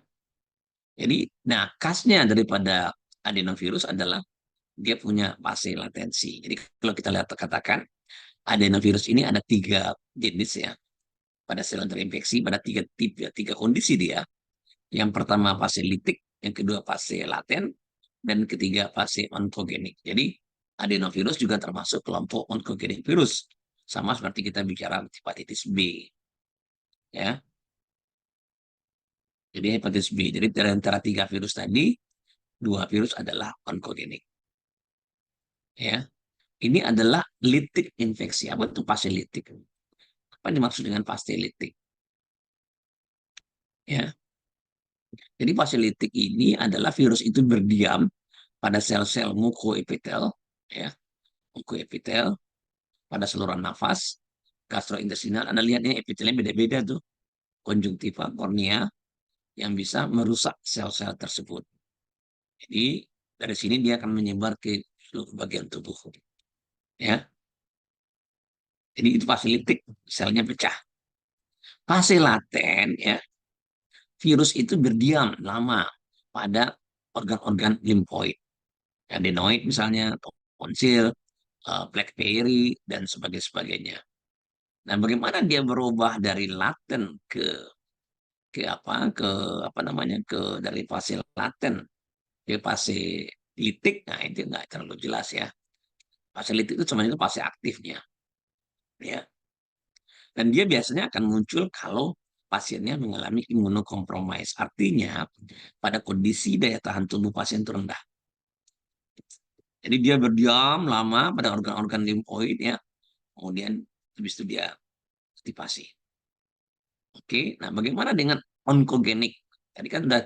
jadi, nah khasnya daripada adenovirus adalah dia punya fase latensi. Jadi kalau kita lihat katakan adenovirus ini ada 3 jenis ya pada sel yang terinfeksi, pada 3 tipe, 3 kondisi dia. Yang pertama fase litik, yang kedua fase laten, dan ketiga fase onkogenik. Jadi adenovirus juga termasuk kelompok onkogenik virus. Sama seperti kita bicara hepatitis B. Ya. Jadi hepatitis B. Jadi dari antara 3 virus tadi, 2 virus adalah onkogenik. Ya. Ini adalah litik infeksi. Apa itu fase litik? Apa dimaksud dengan fase litik? Ya. Jadi fase litik ini adalah virus itu berdiam pada sel-sel mukoepitel, ya, mukoepitel pada saluran nafas, gastrointestinal. Anda lihatnya epitelnya beda-beda tuh, konjungtiva, kornea, yang bisa merusak sel-sel tersebut. Jadi dari sini dia akan menyebar ke seluruh bagian tubuh. Ya. Jadi itu fase litik, selnya pecah. Fase laten, ya, virus itu berdiam lama pada organ-organ limfoid, adenoid misalnya, tonsil, blackberry, dan sebagainya. Nah, bagaimana dia berubah dari laten ke dari fase laten ke fase litik. Nah, itu nggak terlalu jelas ya. Fase litik itu cuma itu fase aktifnya, ya. Dan dia biasanya akan muncul kalau pasiennya mengalami imunokompromis. Artinya pada kondisi daya tahan tubuh pasien itu rendah. Jadi dia berdiam lama pada organ-organ limfoid ya. Kemudian habis itu dia aktivasi. Oke, nah bagaimana dengan onkogenik? Tadi kan sudah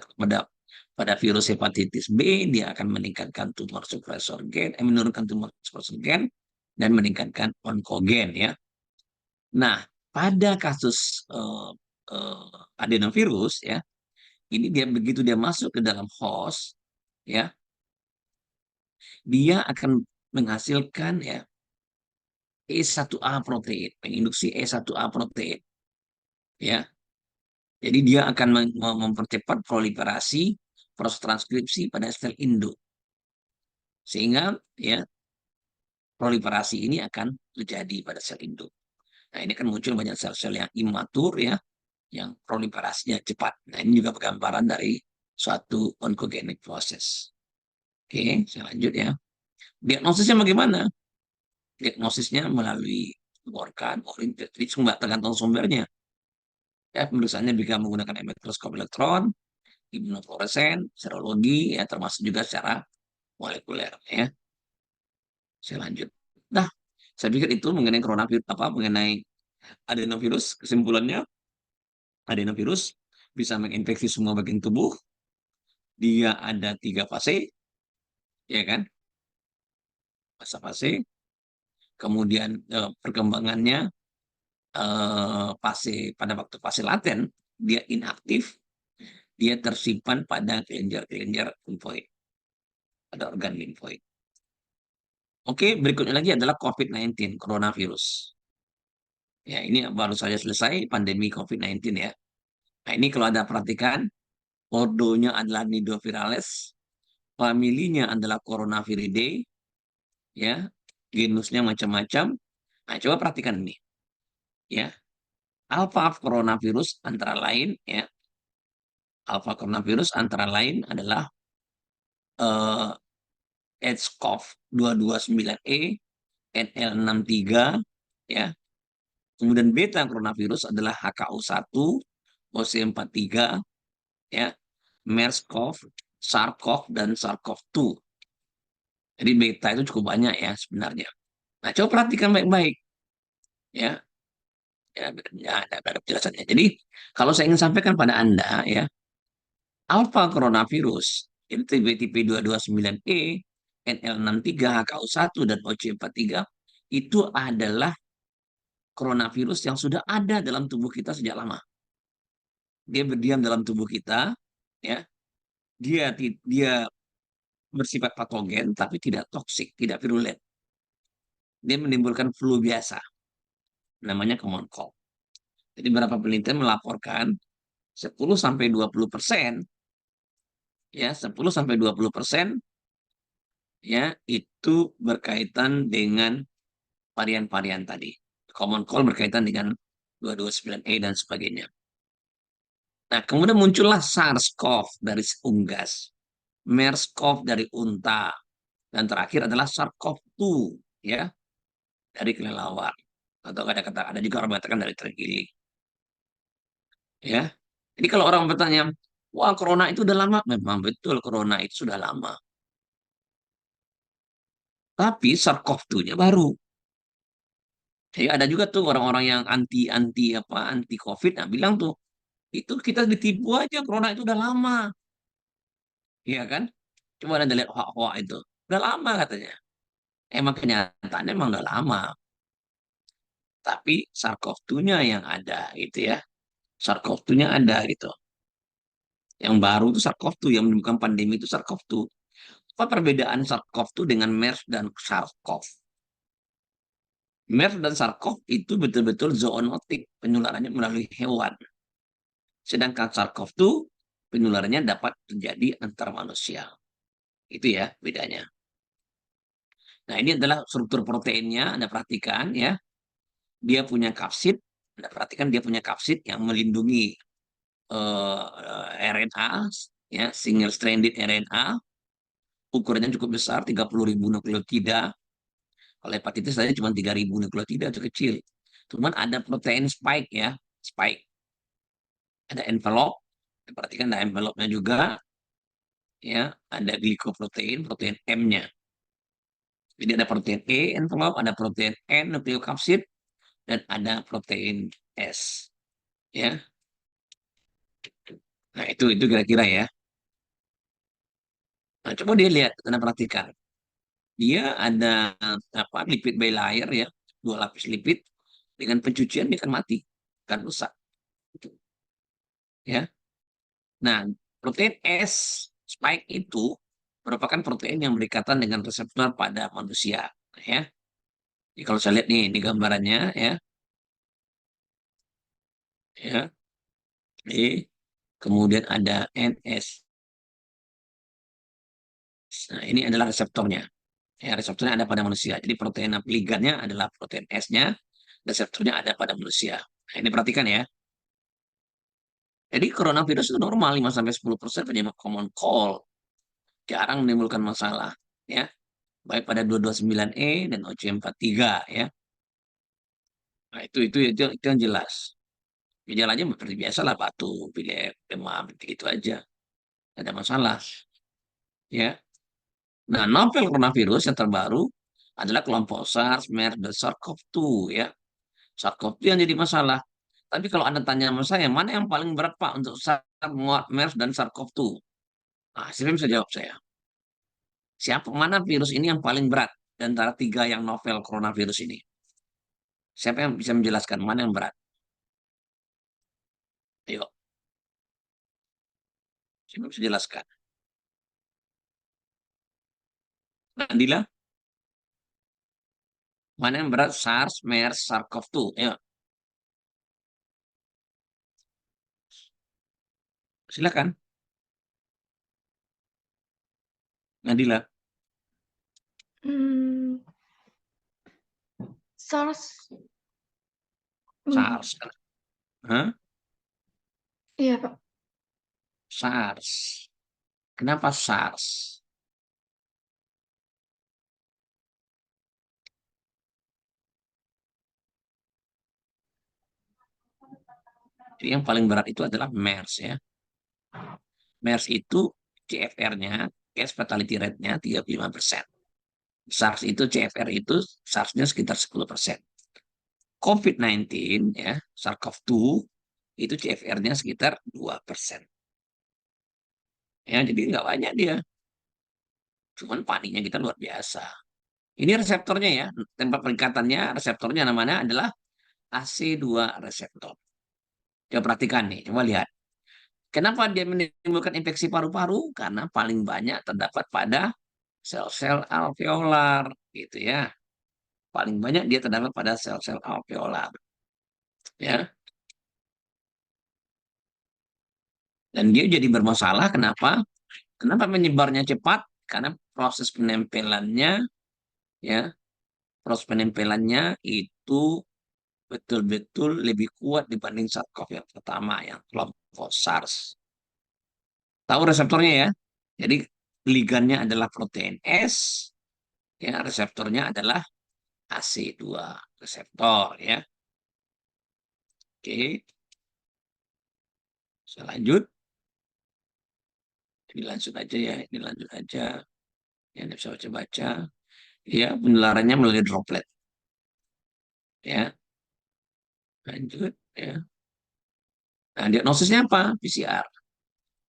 pada virus hepatitis B dia akan meningkatkan tumor suppressor gen, menurunkan tumor suppressor gen dan meningkatkan onkogen ya. Nah, pada kasus adenovirus ya, ini dia begitu dia masuk ke dalam host ya, dia akan menghasilkan ya E1A protein, menginduksi E1A protein ya. Jadi dia akan mempercepat proliferasi proses transkripsi pada sel induk. Sehingga ya proliferasi ini akan terjadi pada sel induk. Nah, ini kan muncul banyak sel-sel yang imatur ya, yang proliferasinya cepat. Nah, ini juga gambaran dari suatu oncogenic process. Oke, saya lanjut ya. Diagnosisnya bagaimana? Diagnosisnya melalui organ, tergantung sumbernya. Ya, pemeriksaannya bisa menggunakan mikroskop elektron, imunofluoresen, serologi, ya termasuk juga secara molekuler. Ya, saya lanjut. Nah, saya pikir itu mengenai coronavirus mengenai adenovirus. Kesimpulannya, adenovirus bisa menginfeksi semua bagian tubuh. Dia ada 3 fase, ya kan? Fase. Kemudian perkembangannya pada waktu fase laten dia inaktif, dia tersimpan pada kelenjar-kelenjar limfoid, pada organ limfoid. Oke, berikutnya lagi adalah COVID-19, coronavirus. Ya, ini baru saja selesai pandemi COVID-19 ya. Nah, ini kalau Anda perhatikan, ordonya adalah Nidovirales, familinya adalah Coronaviridae, ya, genusnya macam-macam. Nah, coba perhatikan ini, ya. Alpha coronavirus antara lain, ya, alpha coronavirus antara lain adalah HCoV 229E, NL63, ya. Kemudian beta coronavirus adalah HKU1, OC43, ya, MERS-CoV, SARS-CoV, dan SARS-CoV-2. Jadi beta itu cukup banyak ya sebenarnya. Nah, coba perhatikan baik-baik. Ya, ada penjelasannya. Jadi, kalau saya ingin sampaikan pada Anda, ya, alpha coronavirus, itu TB 229E, NL63, HKU1, dan OC43, itu adalah coronavirus yang sudah ada dalam tubuh kita sejak lama. Dia berdiam dalam tubuh kita, ya. Dia bersifat patogen tapi tidak toksik, tidak virulen. Dia menimbulkan flu biasa, namanya common cold. Jadi beberapa penelitian melaporkan 10-20%, ya 10-20% ya itu berkaitan dengan varian-varian tadi. Common cold berkaitan dengan 229E dan sebagainya. Nah, kemudian muncullah SARS-CoV dari unggas, MERS-CoV dari unta, dan terakhir adalah SARS-CoV-2 ya dari kelelawar, atau ada juga orang mengatakan dari terenggiling. Ya, jadi kalau orang bertanya, wah corona itu udah lama, memang betul corona itu sudah lama. Tapi SARS-CoV-2-nya baru. Jadi ada juga tuh orang-orang yang anti COVID, nah bilang tuh itu kita ditipu aja, corona itu udah lama, iya kan? Coba Anda lihat hoax itu, udah lama katanya. Emang kenyataannya emang udah lama, tapi SARS-CoV-2-nya yang ada gitu ya. SARS-CoV-2-nya ada gitu. Yang baru itu SARS-CoV-2, yang menimbulkan pandemi itu SARS-CoV-2. Apa perbedaan SARS-CoV-2 dengan MERS dan SARS-CoV? MERS dan SARS-CoV itu betul-betul zoonotik, penularannya melalui hewan. Sedangkan SARS-CoV-2 penularannya dapat terjadi antar manusia. Itu ya bedanya. Nah, ini adalah struktur proteinnya, Anda perhatikan ya. Dia punya kapsid, Anda perhatikan dia punya kapsid yang melindungi RNA, ya, single stranded RNA, ukurannya cukup besar, 30.000 nukleotida. Kalau hepatitis tadi cuma 3.000 nukleotida, itu kecil. Cuman ada protein spike, ya, spike. Ada envelope, perhatikan ada envelope-nya juga, ya, ada glikoprotein, protein M-nya. Jadi ada protein E envelope, ada protein N nukleokapsid, dan ada protein S, ya. Nah, itu kira-kira ya. Nah, coba dia lihat, Anda perhatikan. Dia ada apa, lipid bilayer, ya, 2 lapis lipid, dengan pencucian dia akan mati, akan rusak, ya. Nah, protein S spike itu merupakan protein yang berikatan dengan reseptor pada manusia, ya. Jadi kalau saya lihat nih di gambarannya, ya, ya, kemudian ada NS. Nah, ini adalah reseptornya. Ya, reseptornya ada pada manusia. Jadi protein ligannya adalah protein S-nya, reseptornya ada pada manusia. Nah, ini perhatikan ya. Jadi coronavirus itu normal 5-10% penyebab common cold. Jarang menimbulkan masalah, ya. Baik pada 229E dan OC43, ya. Nah, itu yang jelas. Gejalanya seperti biasa lah, batuk, pilek, demam, gitu aja. Tidak ada masalah, ya. Nah, novel coronavirus yang terbaru adalah kelompok SARS, MERS, dan SARS-CoV-2, ya. SARS-CoV-2 yang jadi masalah. Tapi kalau Anda tanya sama saya, mana yang paling berat, Pak, untuk SARS, MERS, dan SARS-CoV-2? Nah, siapa bisa jawab saya? Mana virus ini yang paling berat di antara 3 yang novel coronavirus ini? Siapa yang bisa menjelaskan mana yang berat? Ayo, siapa bisa jelaskan? Nadila, mana yang berat? SARS, MERS, SARS-CoV-2? Ayo, silakan. Nadila, Hmm, SARS. SARS. Hah? Iya, Pak. SARS. Kenapa SARS? Jadi yang paling berat itu adalah MERS, ya. MERS itu CFR-nya, case fatality rate-nya 35%. SARS itu CFR itu SARS-nya sekitar 10%. COVID-19, ya, SARS-CoV-2 itu CFR-nya sekitar 2%. Ya, jadi nggak banyak dia. Cuman paniknya kita luar biasa. Ini reseptornya, ya, tempat perikatannya, reseptornya namanya adalah AC2 reseptor. Coba perhatikan nih, coba lihat. Kenapa dia menimbulkan infeksi paru-paru? Karena paling banyak terdapat pada sel-sel alveolar, gitu ya. Paling banyak dia terdapat pada sel-sel alveolar, ya. Dan dia jadi bermasalah, kenapa? Kenapa menyebarnya cepat? Karena proses penempelannya, ya, proses penempelannya itu betul-betul lebih kuat dibanding SARS-CoV yang pertama, yang kelompok SARS. Tahu reseptornya, ya? Jadi ligannya adalah protein S, ya, reseptornya adalah AC2 reseptor, ya. Oke, saya lanjut. Ini lanjut aja, ya, ini lanjut aja. Ya, Anda bisa baca-baca. Ya, penularannya melalui droplet. Ya, lanjut, ya. Nah, diagnosisnya apa? PCR.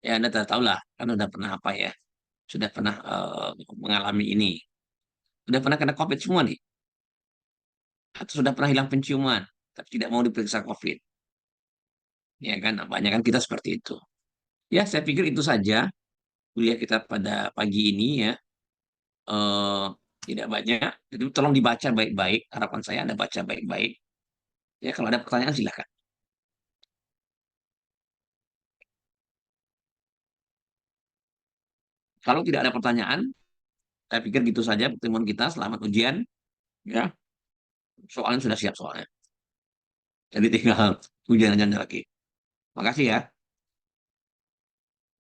Ya, Anda tahu lah, kan udah pernah apa, ya? Sudah pernah mengalami ini. Sudah pernah kena COVID semua nih? Atau sudah pernah hilang penciuman, tapi tidak mau diperiksa COVID? Ya kan, banyak kan kita seperti itu. Ya, saya pikir itu saja kuliah kita pada pagi ini, ya. Eh, Tidak banyak, jadi tolong dibaca baik-baik. Harapan saya Anda baca baik-baik. Ya, kalau ada pertanyaan silakan. Kalau tidak ada pertanyaan, saya pikir gitu saja pertemuan kita. Selamat ujian, ya. Soalnya sudah siap soalnya. Jadi tinggal ujian aja lagi. Makasih, ya.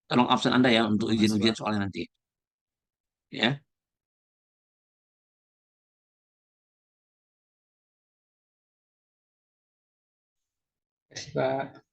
Tolong absen Anda ya untuk Makasih, ujian-ujian Pak. soalnya nanti. Ya. Kasih, Pak.